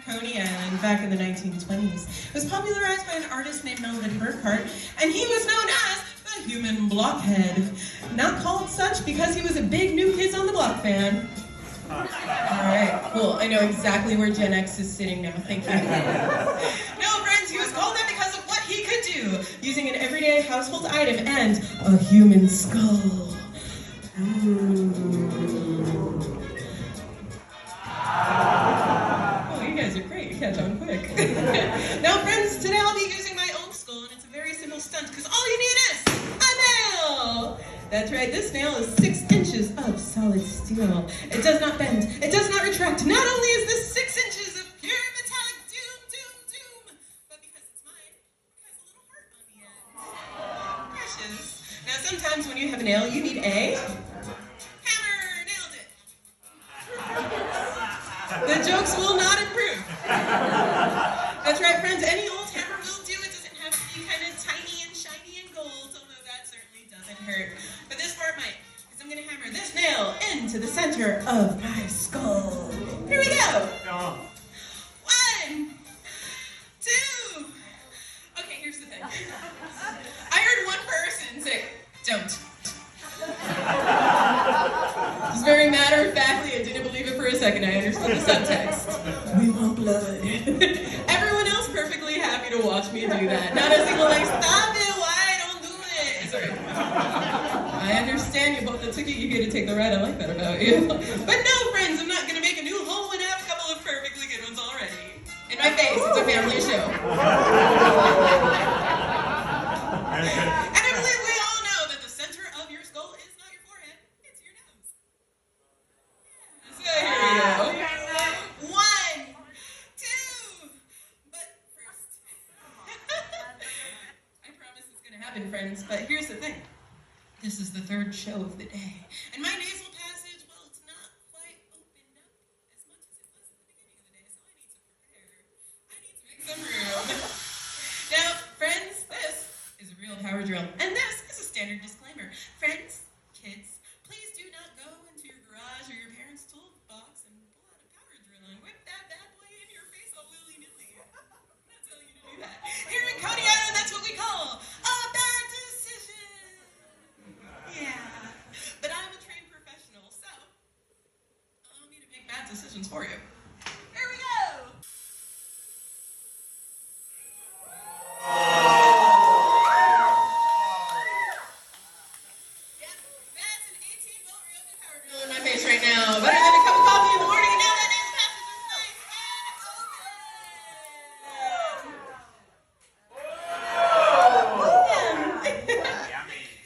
Coney Island back in the 1920s. It was popularized by an artist named Melvin Burkhart, and he was known as the Human Blockhead. Not called such because he was a big New Kids on the Block fan. Alright, cool. I know exactly where Gen X is sitting now. Thank you. No, friends, he was called that because of what he could do, using an everyday household item and a human skull. Oh, you guys are great. You catch on quick. Now, friends, today I'll be using my own skull, and it's a very simple stunt, because all you need is a nail! That's right, this nail is 6 inches of solid steel. It does not bend. It does not retract. Not only is this 6 inches of pure metallic doom, but because it's mine, it has a little heart on the end. Precious. Now, sometimes when you have a nail, you need a hammer. Nailed it. The jokes will not improve. That's right, friends. Any old hammer will do. It doesn't have to be kind of tiny and shiny and gold, although that certainly doesn't hurt. But this part might, because I'm going to hammer this nail into the center of my skull. Here we go. 1, 2. Okay, here's the thing. I heard one person say, "Don't." Just very matter-of-factly, I didn't believe it for a second. I understood the subtext. We want blood. Everyone else perfectly happy to watch me do that. Not a single like, "Stop it, why? Don't do it." Sorry. I understand you bought the ticket, you get to take the ride. I like that about you. But no, friends, I'm not going to make a new hole and have a couple of perfectly good ones already. In my face, it's a family show. And I believe we all know that the center of your skull is not your forehead, it's your nose. So here we go. 1, 2. But first, I promise it's going to happen, friends, but here's the thing. This is the 3rd show of the day. And my nasal passage, well, it's not quite opened up as much as it was at the beginning of the day, so I need to prepare. I need to make some room. Now, friends, this is a real power drill. And this is a standard disclaimer. Friends, kids, please do not go into your garage or your parents' toolbox and pull out a power drill and whip that bad boy in your face all willy-nilly. I'm not telling you to do that. Here in Coney Island, that's what we call a bad decision. Yeah, but I'm a trained professional, so allow me to make bad decisions for you. Here we go! Yep, that's an 18-volt real good power drill in my face right now. Better than a cup of coffee in the morning, and now that nail passage is nice and open.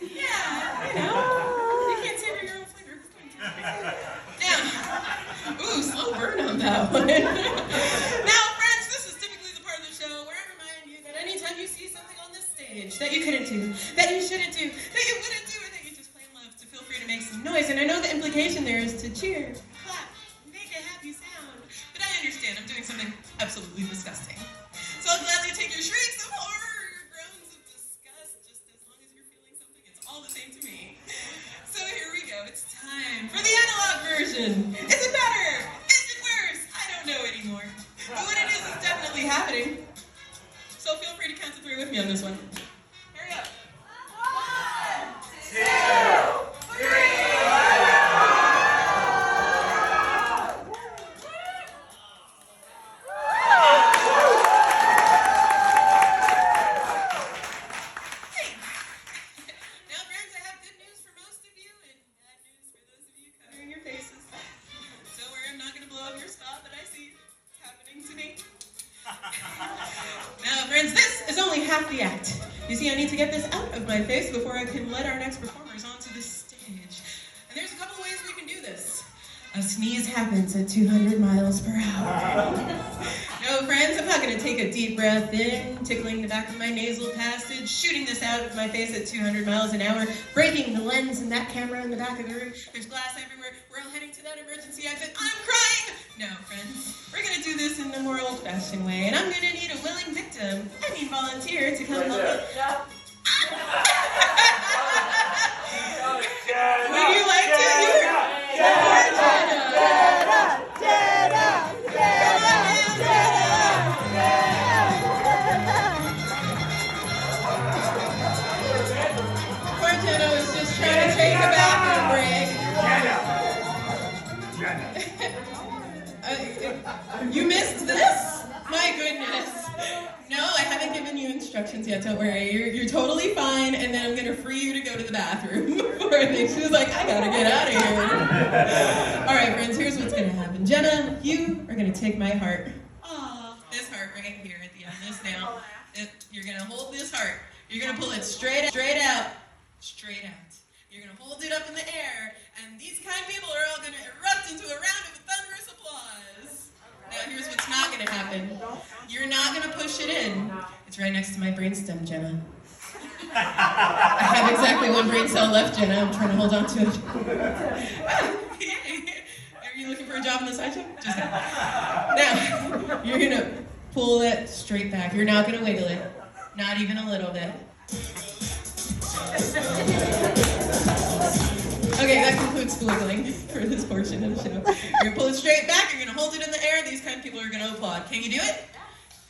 Yeah, you know, you can't savor your own flavor. Now, ooh, slow burn on that one. Now, friends, this is typically the part of the show where I remind you that anytime you see something on this stage that you couldn't do, that you shouldn't do, that you wouldn't do, or that you just plain love, to feel free to make some noise. And I know the implication there is to cheer, clap, make a happy sound. But I understand I'm doing something absolutely disgusting. So I'll gladly take your shrieks of horror or your groans of disgust, just as long as you're feeling something. It's all the same to me. So here we go. It's time for the analog version. Is it better? Is it worse? I don't know anymore. But what it is definitely happening. So feel free to count to 3 with me on this one. Here we go. 1, 2, 3. Now, friends, this is only half the act. You see, I need to get this out of my face before I can let our next performers onto the stage. And there's a couple ways we can do this. A sneeze happens at 200 miles per hour. No, friends, I'm not going to take a deep breath in, tickling the back of my nasal passage, shooting this out of my face at 200 miles an hour, breaking the lens and that camera in the back of the room. There's glass everywhere. We're all heading to that emergency exit. I'm crying! No, friends, we're going to do this in the more old-fashioned way, and I'm going to need a willing victim, volunteer to come help me. Would you like to? You're instructions yet, don't worry. You're totally fine, and then I'm going to free you to go to the bathroom before I think she was like, I gotta get out of here. All right, friends, here's what's going to happen. Jenna, you are going to take my heart. Aw, this heart right here at the end of this now. You're going to hold this heart. You're going to pull it straight out. You're going to hold it up in the air, and these kind people are all going to erupt into a round of thunderous applause. Now, here's what's not going to happen. You're not going to push it in. It's right next to my brainstem, Jenna. I have exactly one brain cell left, Jenna. I'm trying to hold on to it. Are you looking for a job in the sideshow? Just now, you're going to pull it straight back. You're not going to wiggle it. Not even a little bit. Okay, that concludes the wiggling for this portion of the show. You're going to pull it straight back. You're going to hold it in the air. These kind of people are going to applaud. Can you do it?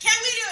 Can we do it?